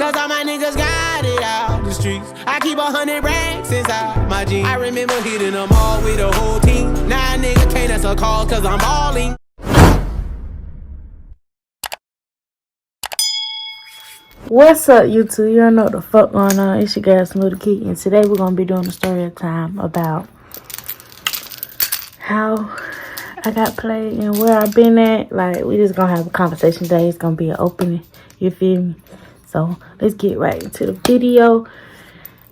Cause all my niggas got it out the streets. I keep 100 racks inside my jeans. I remember hitting them all with the whole team. Now a nigga can't answer calls cause I'm balling. What's up, YouTube? You don't know what the fuck going on. It's your girl Smoothie Key, and today we're gonna be doing a story time about how I got played and where I've been at. Like, we just gonna have a conversation today. It's gonna be an opening, you feel me? So let's get right into the video.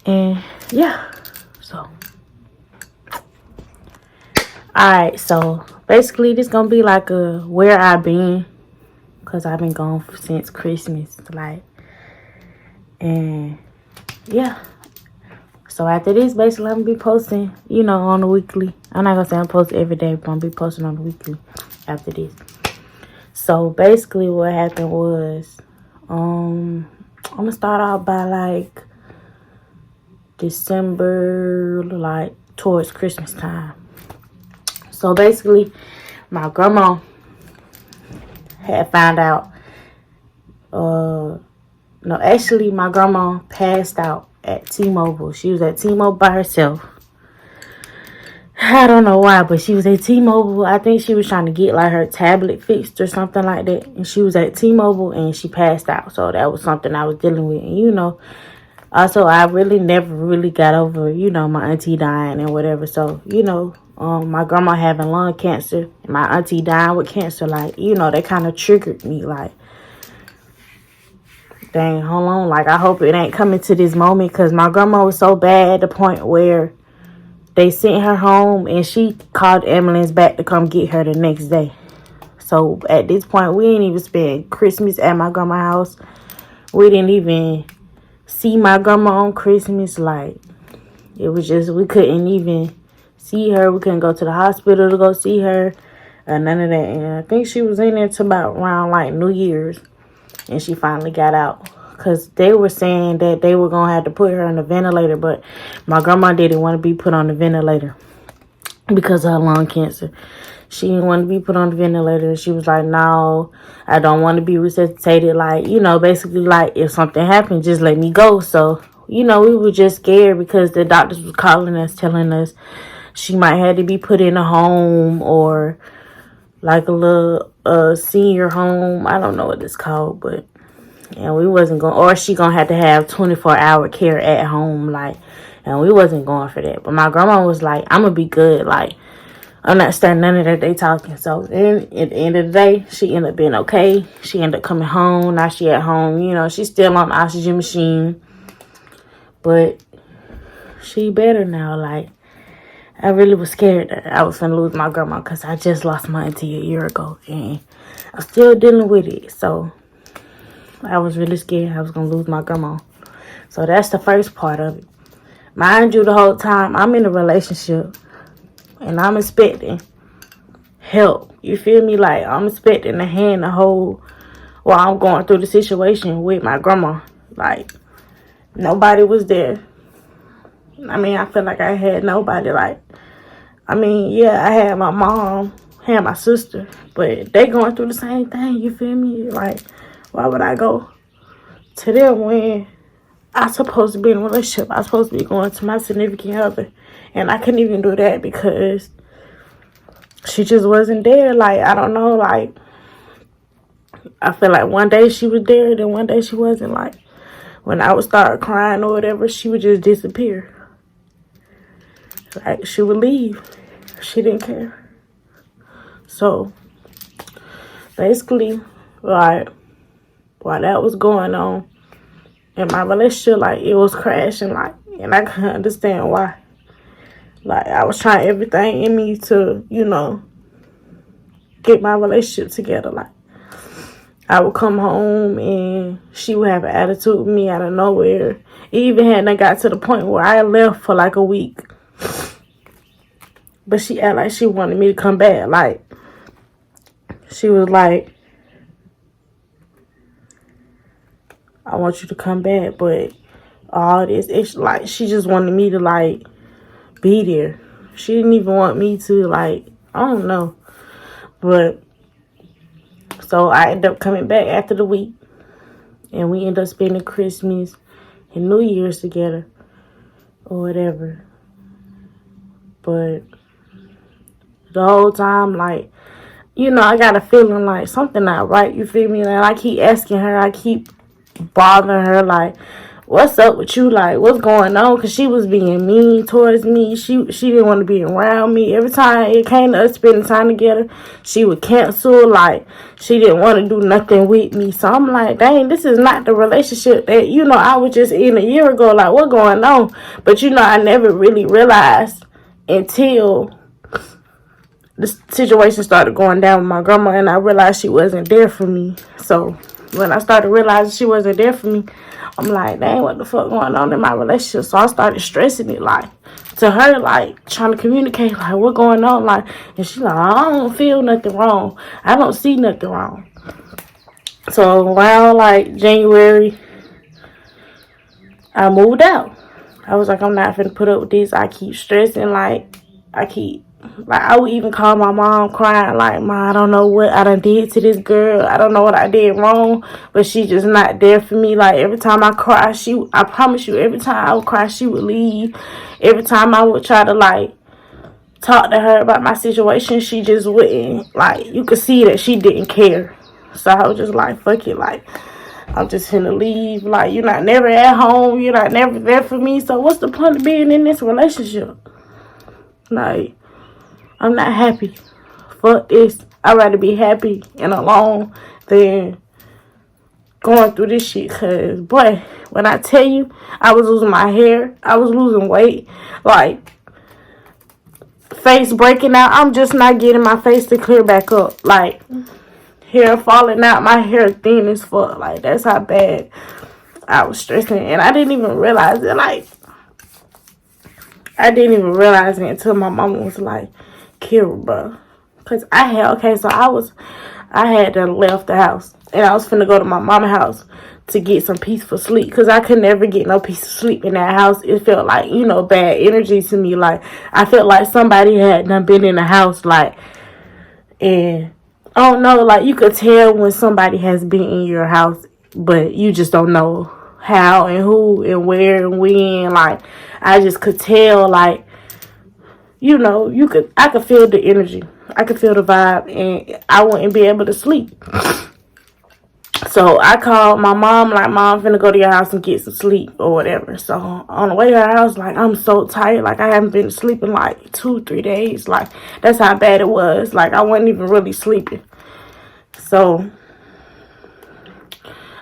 And yeah, so alright, so basically this gonna be like a where I've been, because I've been gone since Christmas, like. And yeah, so after this, basically I'm gonna be posting, you know, on the weekly. I'm not gonna say I'm posting every day, but I'm gonna be posting on the weekly after this. So basically what happened was, I'm gonna start out by like December, like towards Christmas time. So basically my grandma had found out, no, actually, my grandma passed out at T-Mobile. She was at T-Mobile by herself. I don't know why, but she was at T-Mobile. I think she was trying to get, like, her tablet fixed or something like that. And she was at T-Mobile, and she passed out. So that was something I was dealing with. And, you know, also, I really never really got over, you know, my auntie dying and whatever. So, you know, my grandma having lung cancer and my auntie dying with cancer, like, you know, that kind of triggered me, like. Dang, hold on. Like, I hope it ain't coming to this moment, because my grandma was so bad at the point where they sent her home and she called the ambulance back to come get her the next day. So at this point, we didn't even spend Christmas at my grandma's house. We didn't even see my grandma on Christmas. Like, it was just, we couldn't even see her. We couldn't go to the hospital to go see her. None of that. And I think she was in there till about around like New Year's. And she finally got out, because they were saying that they were going to have to put her on the ventilator. But my grandma didn't want to be put on the ventilator because of her lung cancer. She didn't want to be put on the ventilator. She was like, no, I don't want to be resuscitated. Like, you know, basically like, if something happened, just let me go. So, you know, we were just scared because the doctors was calling us, telling us she might have to be put in a home or like a little senior home. I don't know what it's called, but and we wasn't going, or she gonna have to have 24-hour care at home, like, and we wasn't going for that. But my grandma was like, I'm gonna be good, like, I'm not starting none of that they talking. So then at the end of the day, she ended up being okay. She ended up coming home. Now she at home, you know, she's still on the oxygen machine, but she better now. Like, I really was scared that I was going to lose my grandma, because I just lost my auntie a year ago. And I'm still dealing with it. So I was really scared I was going to lose my grandma. So that's the first part of it. Mind you, the whole time I'm in a relationship and I'm expecting help. You feel me? Like, I'm expecting a hand to hold while I'm going through the situation with my grandma. Like, nobody was there. I mean, I feel like I had nobody. Like, I mean, yeah, I had my mom, had my sister, but they going through the same thing, you feel me? Like, why would I go to them when I'm supposed to be in a relationship? I'm supposed to be going to my significant other, and I couldn't even do that because she just wasn't there. Like, I don't know, like, I feel like one day she was there, then one day she wasn't. Like, when I would start crying or whatever, she would just disappear. Like, she would leave. She didn't care. So, basically, like, while that was going on in my relationship, like, it was crashing, like, and I couldn't understand why. Like, I was trying everything in me to, you know, get my relationship together. Like, I would come home and she would have an attitude with me out of nowhere. It even hadn't got to the point where I left for like a week. But she acted like she wanted me to come back. Like, she was like, I want you to come back. But all this, it's like, she just wanted me to, like, be there. She didn't even want me to, like, I don't know. But, so I ended up coming back after the week. And we end up spending Christmas and New Year's together or whatever. But the whole time, like, you know, I got a feeling like something not right, you feel me? And I keep asking her, I keep bothering her, like, what's up with you? Like, what's going on? Because she was being mean towards me. She didn't want to be around me. Every time it came to us spending time together, she would cancel. Like, she didn't want to do nothing with me. So I'm like, dang, this is not the relationship that, you know, I was just in a year ago. Like, what's going on? But, you know, I never really realized until the situation started going down with my grandma, and I realized she wasn't there for me. So when I started realizing she wasn't there for me, I'm like, dang, what the fuck going on in my relationship? So I started stressing it, like, to her, like, trying to communicate, like, what going on? Like, and she like, I don't feel nothing wrong. I don't see nothing wrong. So around, like, January, I moved out. I was like, I'm not finna put up with this. I keep stressing, like, I would even call my mom crying, like, Ma, I don't know what I done did to this girl. I don't know what I did wrong, but she just not there for me. Like, every time I cry, I promise you, every time I would cry, she would leave. Every time I would try to, like, talk to her about my situation, she just wouldn't. Like, you could see that she didn't care. So I was just like, fuck it, like, I'm just finna leave. Like, you're not never at home. You're not never there for me. So what's the point of being in this relationship? Like, I'm not happy. Fuck this. I'd rather be happy and alone than going through this shit. Cause, boy, when I tell you, I was losing my hair. I was losing weight. Like, face breaking out. I'm just not getting my face to clear back up. Like, hair falling out. My hair thin as fuck. Like, that's how bad I was stressing. And I didn't even realize it. Like, I didn't even realize it until my mama was like, Kira, bro. Because I had to left the house. And I was finna go to my mama's house to get some peaceful sleep. Because I could never get no peaceful sleep in that house. It felt like, you know, bad energy to me. Like, I felt like somebody had done been in the house. Like, and I don't know. Like, you could tell when somebody has been in your house. But you just don't know how and who and where and when. Like, I just could tell, like, you know, I could feel the energy. I could feel the vibe, and I wouldn't be able to sleep. So I called my mom, like, Mom, I'm finna go to your house and get some sleep or whatever. So on the way to her house, like, I'm so tired. Like, I haven't been sleeping like 2-3 days. Like, that's how bad it was. Like, I wasn't even really sleeping. So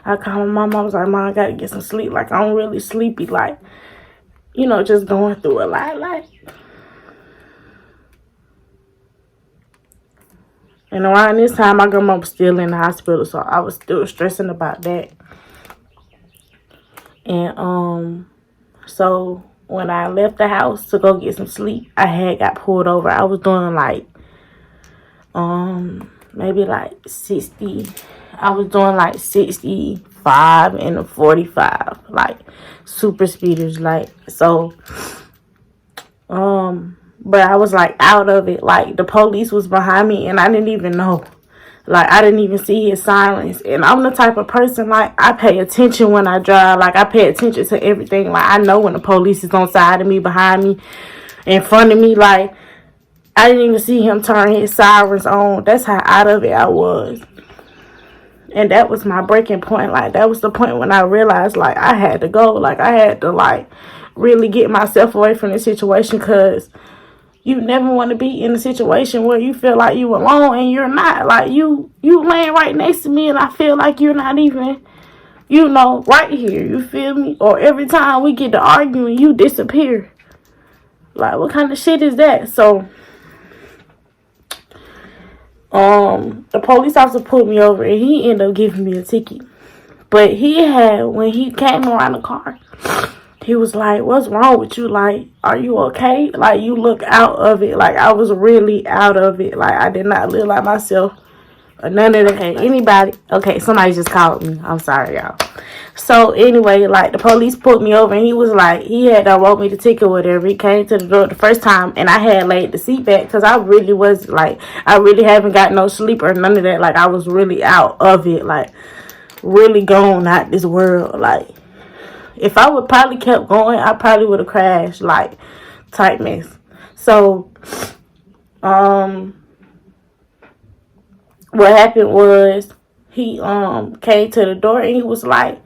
I called my mom. I was like, Mom, I gotta get some sleep. Like, I'm really sleepy. Like, you know, just going through a lot. Like, and around this time, my grandma was still in the hospital, so I was still stressing about that. And so when I left the house to go get some sleep, I had got pulled over. I was doing like maybe like 60. I was doing like 65 and a 45, like super speeders, like. So but I was, like, out of it. Like, the police was behind me, and I didn't even know. Like, I didn't even see his sirens. And I'm the type of person, like, I pay attention when I drive. Like, I pay attention to everything. Like, I know when the police is on side of me, behind me, in front of me. Like, I didn't even see him turn his sirens on. That's how out of it I was. And that was my breaking point. Like, that was the point when I realized, like, I had to go. Like, I had to, like, really get myself away from this situation, because you never want to be in a situation where you feel like you alone and you're not. Like, you laying right next to me and I feel like you're not even, you know, right here. You feel me? Or every time we get to arguing, you disappear. Like, what kind of shit is that? So, the police officer pulled me over and he ended up giving me a ticket. But when he came around the car, he was like, what's wrong with you? Like, are you okay? Like, you look out of it. Like, I was really out of it. Like, I did not live like myself or none of that. Okay, anybody? Okay, somebody just called me. I'm sorry, y'all. So, anyway, like, the police pulled me over and he was like, he had wrote me the ticket or whatever. He came to the door the first time and I had laid the seat back because I really was, like, I really haven't got no sleep or none of that. Like, I was really out of it. Like, really gone out this world. Like, if I would probably kept going, I probably would have crashed, like, type mess. So, what happened was, he came to the door and he was like,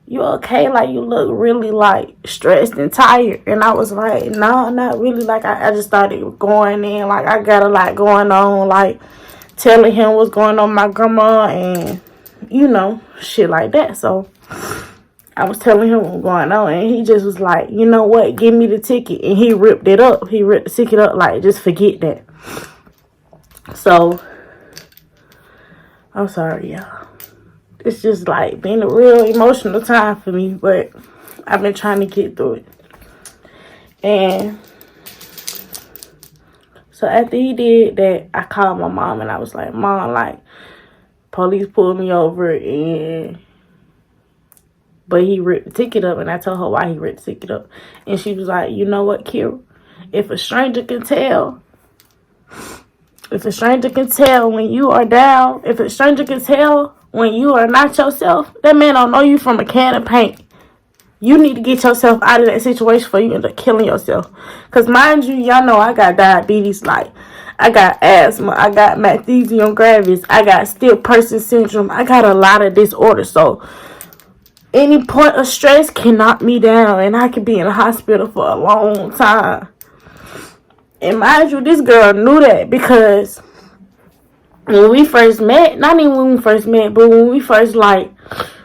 you okay? Like, you look really, like, stressed and tired. And I was like, no, not really. Like, I just started going in. Like, I got a lot going on. Like, telling him what's going on with my grandma and, you know, shit like that. So, I was telling him what was going on. And he just was like, you know what? Give me the ticket. And he ripped it up. He ripped the ticket up. Like, just forget that. So, I'm sorry, y'all. It's just like been a real emotional time for me, but I've been trying to get through it. And so after he did that, I called my mom and I was like, Mom, like, police pulled me over but he ripped the ticket up, and I told her why he ripped the ticket up. And she was like, you know what, Kira? If a stranger can tell when you are down, if a stranger can tell when you are not yourself, that man don't know you from a can of paint. You need to get yourself out of that situation before you end up killing yourself. Because mind you, y'all know I got diabetes. Like, I got asthma. I got magnesium gravis. I got stiff person syndrome. I got a lot of disorders. So, any point of stress can knock me down. And I could be in the hospital for a long time. And mind you, this girl knew that because when we first met, not even when we first met, but when we first, like,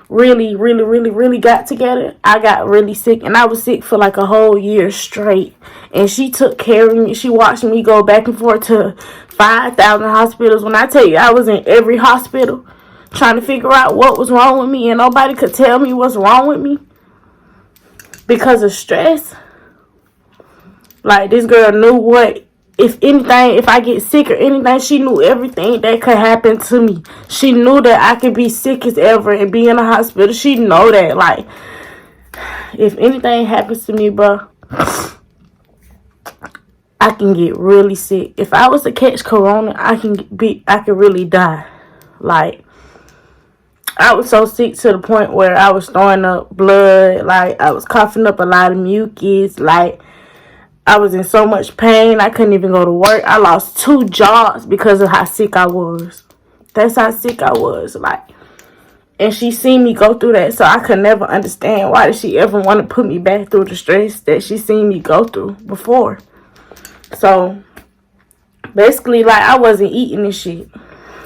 really got together, I got really sick. And I was sick for, like, a whole year straight. And she took care of me. She watched me go back and forth to 5,000 hospitals. When I tell you, I was in every hospital trying to figure out what was wrong with me. And nobody could tell me what's wrong with me because of stress. Like, this girl knew what, if anything, if I get sick or anything, she knew everything that could happen to me. She knew that I could be sick as ever and be in a hospital. She know that, like, if anything happens to me, bro, I can get really sick. If I was to catch corona, I could really die. Like, I was so sick to the point where I was throwing up blood. Like, I was coughing up a lot of mucus. Like, I was in so much pain, I couldn't even go to work. I lost 2 jobs because of how sick I was. That's how sick I was. Like, and she seen me go through that, so I could never understand why did she ever want to put me back through the stress that she seen me go through before. So, basically, like, I wasn't eating this shit.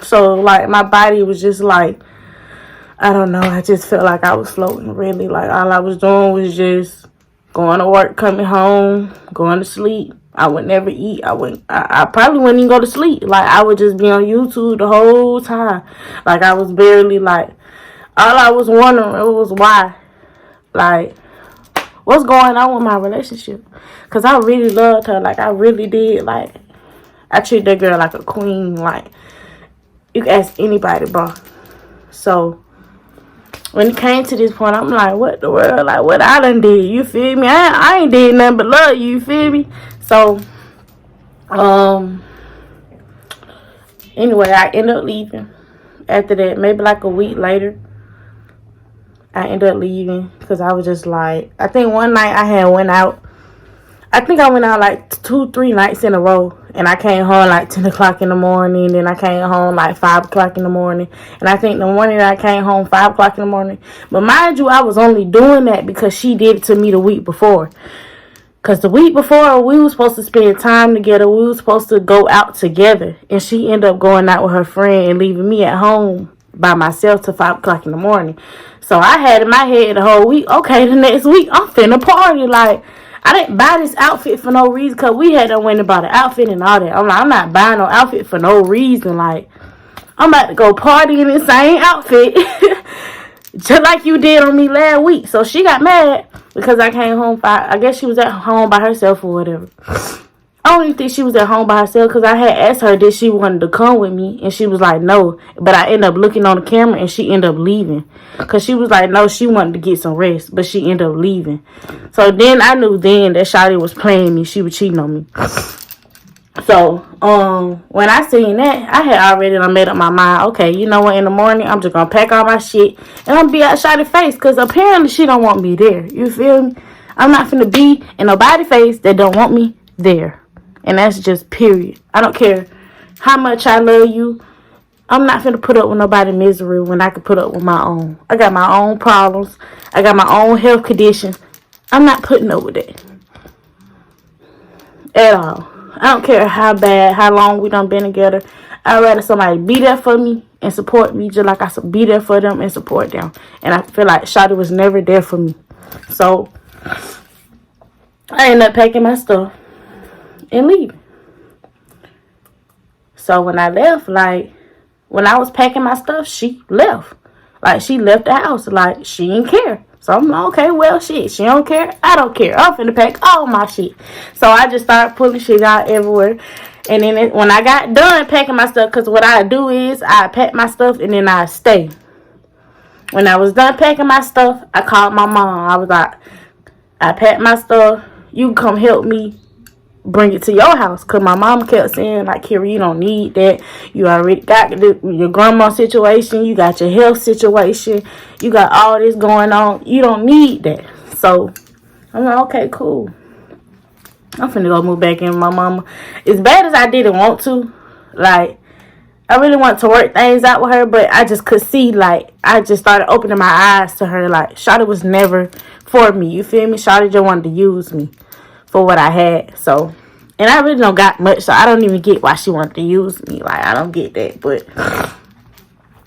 So, like, my body was just like, I don't know, I just felt like I was floating, really. Like, all I was doing was just going to work, coming home, going to sleep. I would never eat. I probably wouldn't even go to sleep. Like, I would just be on YouTube the whole time. Like, I was barely, like, all I was wondering was why. Like, what's going on with my relationship? Because I really loved her. Like, I really did. Like, I treat that girl like a queen. Like, you can ask anybody, bro. So, when it came to this point, I'm like, what the world? Like, what I done did? You feel me? I ain't did nothing but love you. You feel me? So, anyway, I ended up leaving. After that, maybe like a week later, I ended up leaving because I was just like, I think one night I went out like 2-3 nights in a row. And I came home like 10 o'clock in the morning. Then I came home like 5 o'clock in the morning. And I think the morning that I came home, 5 o'clock in the morning. But mind you, I was only doing that because she did it to me the week before. Because the week before, we were supposed to spend time together. We were supposed to go out together. And she ended up going out with her friend and leaving me at home by myself till 5 o'clock in the morning. So I had in my head the whole week, okay, the next week, I'm finna party. Like, I didn't buy this outfit for no reason because we had to went and bought an outfit and all that. I'm like, I'm not buying no outfit for no reason. Like, I'm about to go party in the same outfit just like you did on me last week. So she got mad because I came home. I guess she was at home by herself or whatever. I don't even think she was at home by herself because I had asked her did she wanted to come with me. And she was like, no. But I ended up looking on the camera and she ended up leaving. Because she was like, no, she wanted to get some rest. But she ended up leaving. So then I knew then that Shawty was playing me. She was cheating on me. So, when I seen that, I had already made up my mind. Okay, you know what? In the morning, I'm just gonna pack all my shit and I'm be out Shawty's face, cause apparently she don't want me there. You feel me? I'm not finna be in nobody's face that don't want me there, and that's just period. I don't care how much I love you. I'm not finna put up with nobody's misery when I can put up with my own. I got my own problems. I got my own health conditions. I'm not putting up with that at all. I don't care how bad, how long we done been together. I'd rather somebody be there for me and support me just like I should be there for them and support them. And I feel like Shawty was never there for me. So I ended up packing my stuff and leaving. So when I left, like, when I was packing my stuff, she left. Like, she left the house. Like, she didn't care. So I'm like, okay, well, shit. She don't care. I don't care. I'm finna pack all my shit. So I just started pulling shit out everywhere. And then when I got done packing my stuff, because what I do is I pack my stuff and then I stay. When I was done packing my stuff, I called my mom. I was like, I packed my stuff. You come help me bring it to your house, because my mom kept saying, like, Kira, you don't need that. You already got your grandma situation, you got your health situation, you got all this going on, you don't need that. So I'm like, okay, cool, I'm finna go move back in with my mama. As bad as I didn't want to, like, I really want to work things out with her, but I just could see, like, I just started opening my eyes to her. Like, Shawty was never for me, you feel me? Shawty just wanted to use me for what I had. So, and I really don't got much, so I don't even get why she wanted to use me. Like, I don't get that. But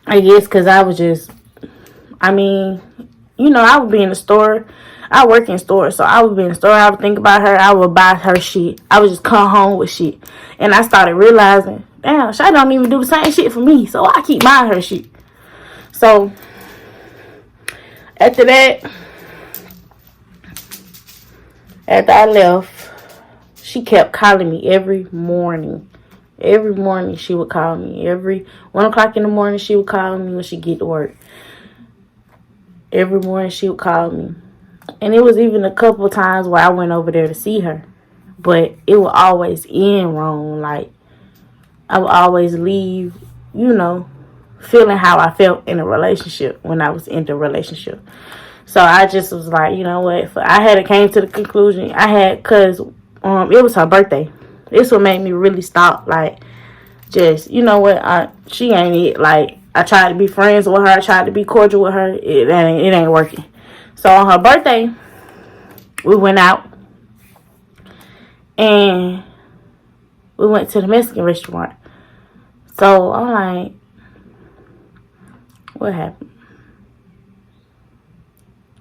I guess because I was just, I mean, you know, I would be in the store. I work in stores, so I would be in the store. I would think about her. I would buy her shit. I would just come home with shit. And I started realizing, damn, Shawty don't even do the same shit for me, so I keep buying her shit. So after that, after I left, she kept calling me every morning. Every morning she would call me. Every 1 o'clock in the morning she would call me when she get to work. Every morning she would call me. And it was even a couple of times where I went over there to see her. But it would always end wrong. Like, I would always leave, you know, feeling how I felt in a relationship when I was in the relationship. So I just was like, you know what? I had came to the conclusion. Because it was her birthday. This what made me really stop. Like, just, you know what? She ain't it. Like, I tried to be friends with her. I tried to be cordial with her. It ain't working. So on her birthday, we went out. And we went to the Mexican restaurant. So I'm like, what happened?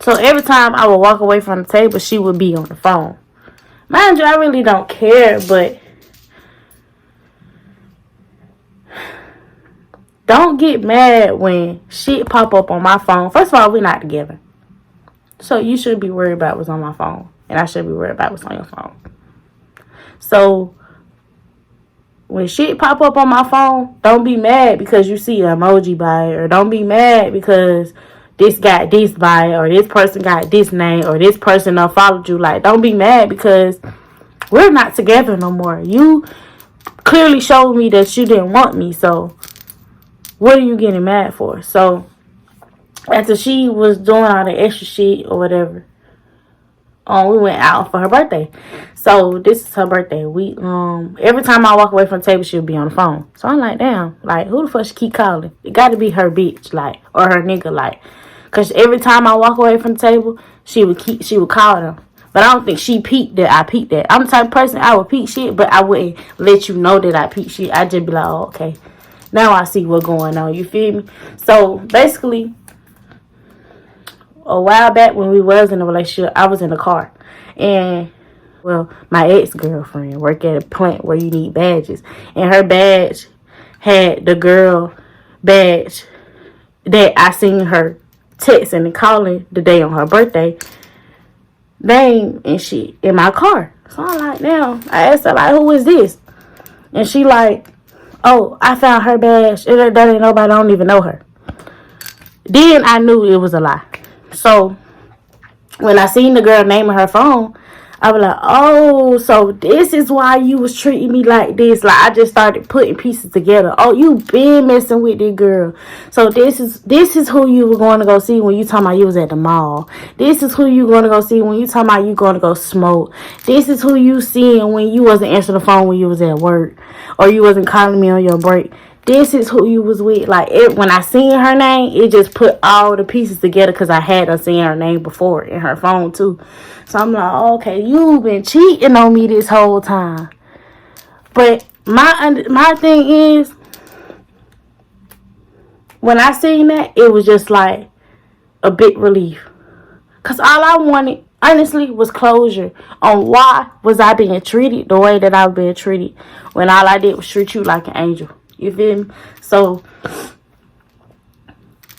So every time I would walk away from the table, she would be on the phone. Mind you, I really don't care, but don't get mad when shit pop up on my phone. First of all, we're not together. So you should be worried about what's on my phone. And I should be worried about what's on your phone. So when shit pop up on my phone, don't be mad because you see an emoji by it. Or don't be mad because this got this by it, or this person got this name, or this person unfollowed you. Like, don't be mad because we're not together no more. You clearly showed me that you didn't want me, so what are you getting mad for? So after she was doing all the extra shit or whatever, we went out for her birthday. So this is her birthday. We every time I walk away from the table, she'll be on the phone. So I'm like, damn, like, who the fuck she keep calling? It got to be her bitch, like, or her nigga, like, cause every time I walk away from the table, she would call them. But I don't think she peeped that I peeped that. I'm the type of person, I would peep shit, but I wouldn't let you know that I peeped shit. I just be like, oh, okay, now I see what's going on. You feel me? So basically, a while back when we was in a relationship, I was in a car. And, well, my ex-girlfriend worked at a plant where you need badges. And her badge had the girl badge that I seen her texting and calling the day on her birthday name and shit in my car. So I'm like, damn. I asked her, like, who is this? And she like, oh, I found her badge. That ain't nobody, I don't even know her. Then I knew it was a lie. So when I seen the girl name on her phone, I was like, oh, so this is why you was treating me like this. Like, I just started putting pieces together. Oh, you been messing with this girl. So this is who you were going to go see when you talking about you was at the mall. This is who you going to go see when you talking about you going to go smoke. This is who you seeing when you wasn't answering the phone when you was at work, or you wasn't calling me on your break. This is who you was with. Like, when I seen her name, it just put all the pieces together because I had seen her name before in her phone too. So I'm like, okay, you been cheating on me this whole time. But my thing is, when I seen that, it was just like a big relief. Because all I wanted, honestly, was closure on why was I being treated the way that I was being treated when all I did was treat you like an angel. You feel me? So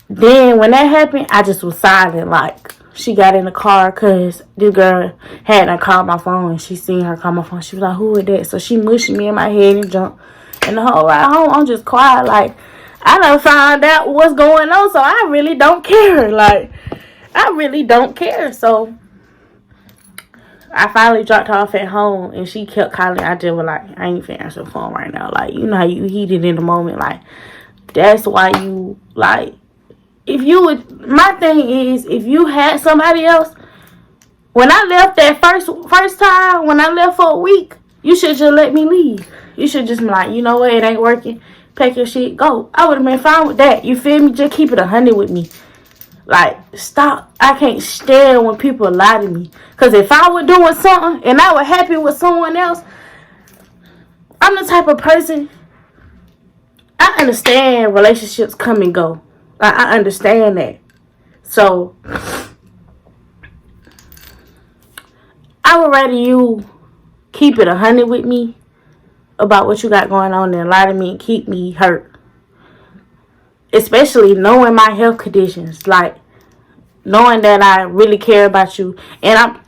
then when that happened, I just was silent. Like, she got in the car because this girl hadn't called my phone, and she seen her call my phone. She was like, who is that? So she mushed me in my head and jumped. And the whole ride home, I'm just quiet. Like, I done found out what's going on, so I really don't care. Like, I really don't care. So I finally dropped her off at home, and she kept calling. I just was like, I ain't finna answer the phone right now. Like, you know how you heated in the moment. Like, that's why you, like, if you would, my thing is, if you had somebody else, when I left that first time, when I left for a week, you should just let me leave. You should just be like, you know what, it ain't working. Pack your shit, go. I would have been fine with that. You feel me? Just keep it 100 with me. Like, stop. I can't stand when people lie to me. Because if I were doing something and I was happy with someone else, I'm the type of person, I understand relationships come and go. Like, I understand that. So, I would rather you keep it 100 with me about what you got going on than lie to me and keep me hurt. Especially knowing my health conditions. Like, knowing that I really care about you. And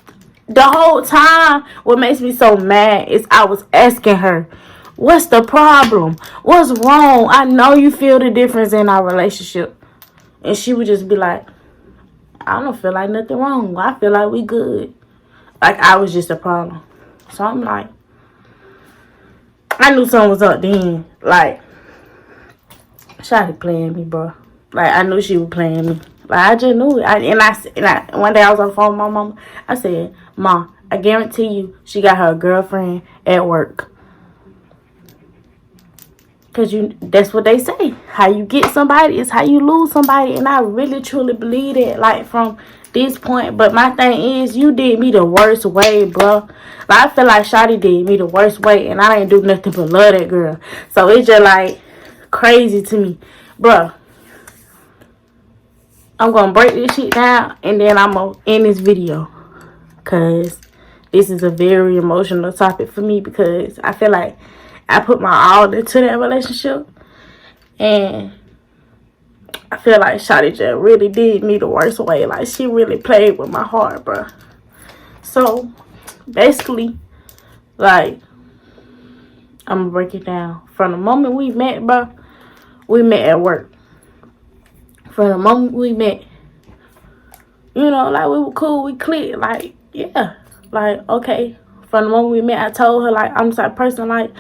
the whole time, what makes me so mad is I was asking her, what's the problem? What's wrong? I know you feel the difference in our relationship. And she would just be like, I don't feel like nothing wrong. I feel like we good. Like, I was just a problem. So I'm like, I knew something was up then. Like, Shawty playing me, bro. Like, I knew she was playing me. Like, I just knew it. And one day I was on the phone with my mama. I said, Ma, I guarantee you she got her girlfriend at work. Because that's what they say. How you get somebody is how you lose somebody. And I really, truly believe that, like, from this point. But my thing is, you did me the worst way, bro. Like, I feel like Shawty did me the worst way. And I ain't do nothing but love that girl. So it's just, like, crazy to me. Bro, I'm going to break this shit down. And then I'm going to end this video. Because this is a very emotional topic for me. Because I feel like I put my all into that relationship. And I feel like Shawty just really did me the worst way. Like, she really played with my heart, bro. So, basically, like, I'm going to break it down. From the moment we met, bro, we met at work. From the moment we met, you know, like, we were cool, we clicked. Like, yeah. Like, okay. From the moment we met, I told her, like, I'm the type of person, like,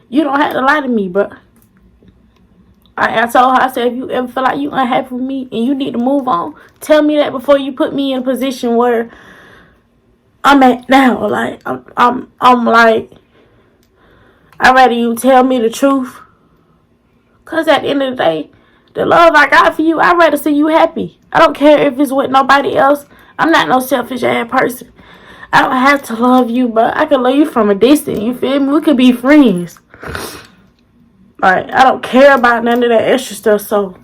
you don't have to lie to me, bro. I told her, I said, if you ever feel like you unhappy with me and you need to move on, tell me that before you put me in a position where I'm at now. Like, I'm like, I'd rather you tell me the truth. Because at the end of the day, the love I got for you, I'd rather see you happy. I don't care if it's with nobody else. I'm not no selfish ass person. I don't have to love you, but I can love you from a distance. You feel me? We could be friends. Like, I don't care about none of that extra stuff, so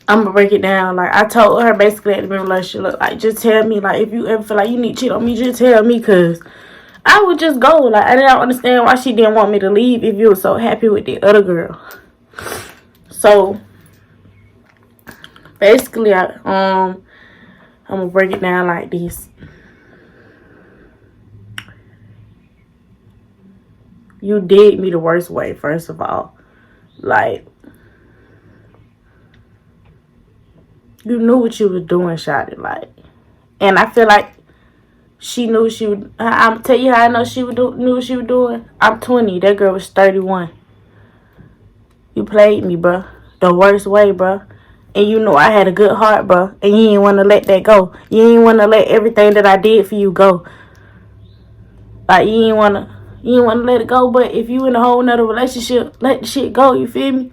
I'm gonna break it down. Like, I told her basically at the beginning of the relationship, like, just tell me, like, if you ever feel like you need to cheat on me, just tell me, because I would just go. Like, I didn't understand why she didn't want me to leave if you were so happy with the other girl. So, basically, I'm gonna break it down like this. You did me the worst way, first of all. Like, you knew what you was doing, Shawty. Like, and I feel like She knew she would. I'm tell you how I know knew what she was doing. I'm 20. That girl was 31. You played me, bro. The worst way, bro. And you know I had a good heart, bro. And you ain't want to let that go. You ain't want to let everything that I did for you go. Like, you ain't want to let it go. But if you in a whole nother relationship, let the shit go. You feel me?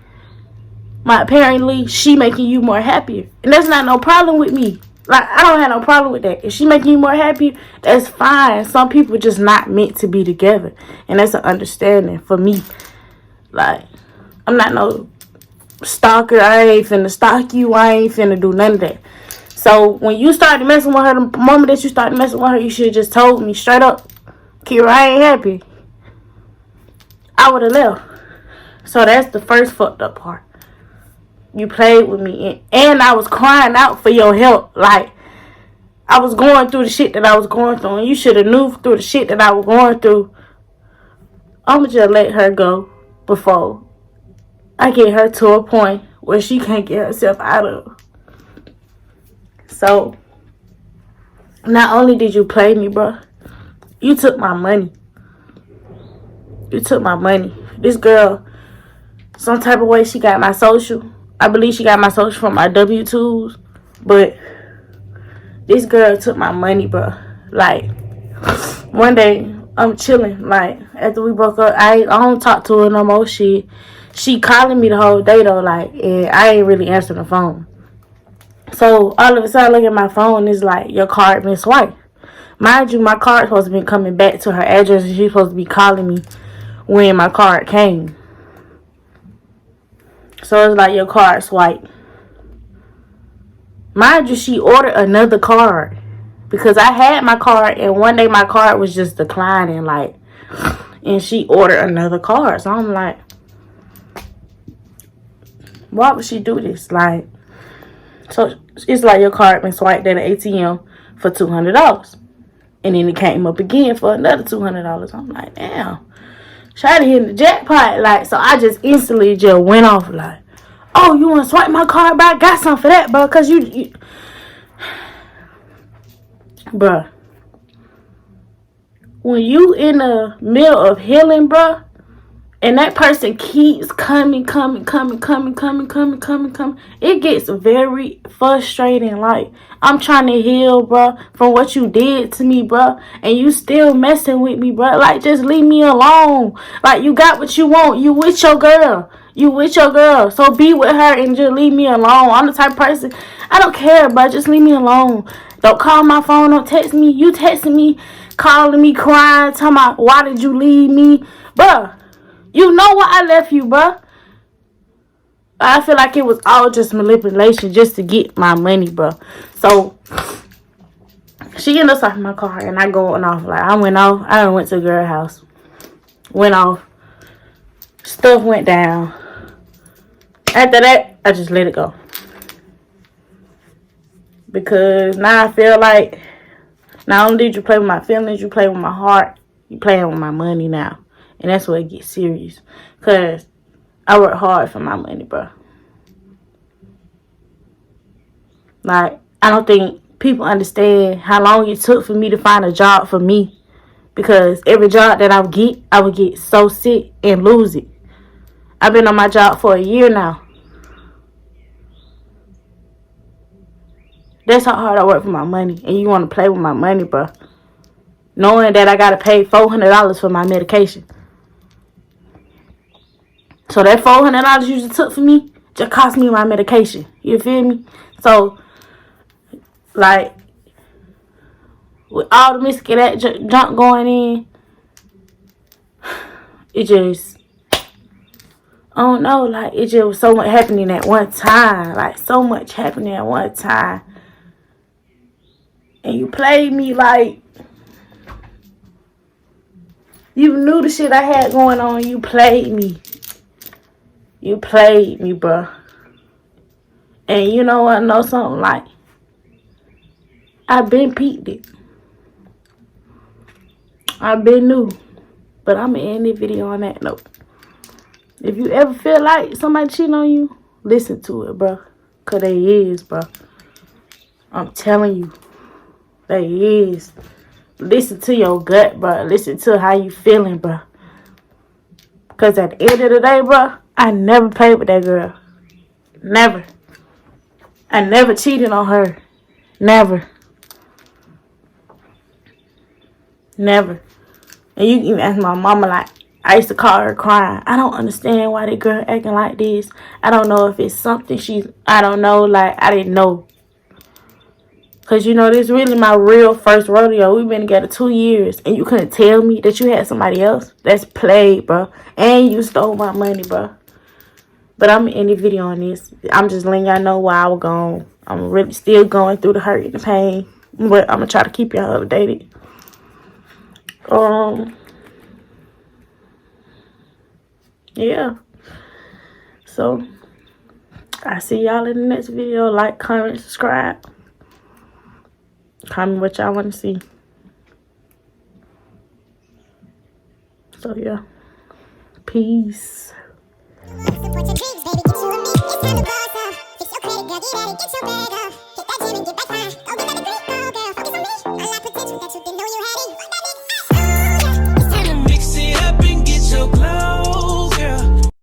Apparently, she making you more happier. And that's not no problem with me. Like, I don't have no problem with that. If she making you more happy, that's fine. Some people just not meant to be together. And that's an understanding for me. Like, I'm not no stalker. I ain't finna stalk you. I ain't finna do none of that. So, when you started messing with her, the moment that you started messing with her, you should have just told me straight up, Kira, I ain't happy. I would have left. So, that's the first fucked up part. You played with me, and I was crying out for your help. Like, I was going through the shit that I was going through, and you should have knew through the shit that I was going through. I'ma just let her go before I get her to a point where she can't get herself out of. So, not only did you play me, bro, you took my money. You took my money. This girl, some type of way, she got my social. I believe she got my social from my W-2s. But this girl took my money, bro. Like, one day, I'm chilling. Like, after we broke up, I don't talk to her no more shit. She calling me the whole day, though. Like, and I ain't really answering the phone. So, all of a sudden, I look at my phone. It's like, your card been swiped. Mind you, my card supposed to be coming back to her address. And she's supposed to be calling me when my card came. So it's like your card swiped. Mind you, she ordered another card. Because I had my card and one day my card was just declining. Like, and she ordered another card. So I'm like, why would she do this? Like, so it's like your card been swiped at an ATM for $200. And then it came up again for another $200. I'm like, damn. Try to hit the jackpot. Like, so I just instantly just went off like, oh, you want to swipe my card, bro? I got something for that, bro. Because you... Bruh. When you in the middle of healing, bruh, and that person keeps coming, it gets very frustrating. Like, I'm trying to heal, bruh, from what you did to me, bruh, and you still messing with me, bruh. Like, just leave me alone. Like, you got what you want. You with your girl. So be with her and just leave me alone. I'm the type of person, I don't care, bruh. Just leave me alone. Don't call my phone. Don't text me. You texting me, calling me, crying, talking about, why did you leave me? Bruh. You know why I left you, bruh. I feel like it was all just manipulation just to get my money, bruh. So, she ended up stopping my car and I going off. Like, I went off. I went to the girl house. Went off. Stuff went down. After that, I just let it go. Because now I feel like, not only did you play with my feelings, you play with my heart. You playing with my money now. And that's where it gets serious. Because I work hard for my money, bro. Like, I don't think people understand how long it took for me to find a job for me. Because every job that I would get so sick and lose it. I've been on my job for a year now. That's how hard I work for my money. And you want to play with my money, bro. Knowing that I got to pay $400 for my medication. So that $400 you just took from me just cost me my medication. You feel me? So, like, with all the mix of that junk going in, it just, I don't know, like, it just was so much happening at one time. Like, so much happening at one time. And you played me like, you knew the shit I had going on. You played me. You played me, bro. And you know what? I know something, like, I've been peeped it. I've been new. But I'm going to end this video on that note. If you ever feel like somebody cheating on you, listen to it, bro. Because they is, bro. I'm telling you. They is. listen to your gut, bro. Listen to how you feeling, bro. Because at the end of the day, bro, I never played with that girl. Never. I never cheated on her. Never. Never. And you can even ask my mama, like, I used to call her crying. I don't understand why that girl acting like this. I don't know if it's something I don't know. Like, I didn't know. Because, you know, this is really my real first rodeo. We've been together 2 years. And you couldn't tell me that you had somebody else. That's played, bro. And you stole my money, bro. But I'm in the video on this. I'm just letting y'all know why I was gone. I'm really still going through the hurt and the pain. But I'm going to try to keep y'all updated. Yeah. So, I see y'all in the next video. Like, comment, subscribe. Comment what y'all want to see. So, yeah. Peace. Support your dreams, baby, get you a me. It's time to buzz up. Fix your credit, girl, get at it, get your bag up. Hit that gym and get back high.